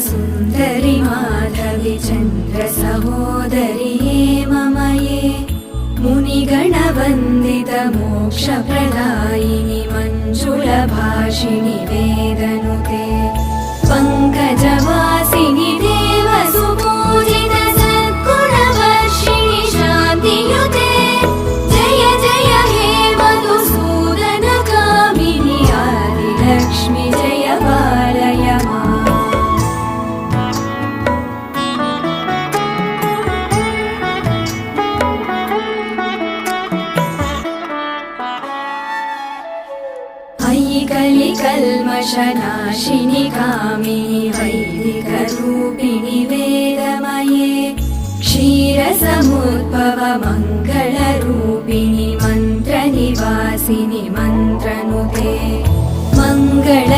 सुन्दरि माधवि चन्द्र सहोदरि हेममये मुनिगणवन्दित मोक्षप्रदायिनि मञ्जुलभाषिणि वेदनुते पङ्कजवासिनि देवसुपूजित सद्गुणवर्षिणि शान्तियुते जय जय हे मधुसूदनकामिनि आदिलक्ष्मि जय पालय माम्। अयि कलिकल्मषनाशिनि कामिनि वैदिकरूपिणि वेदमये क्षीरसमुद्भव मङ्गलरूपिणि मन्त्रनिवासिनि मन्त्रनुते मङ्गल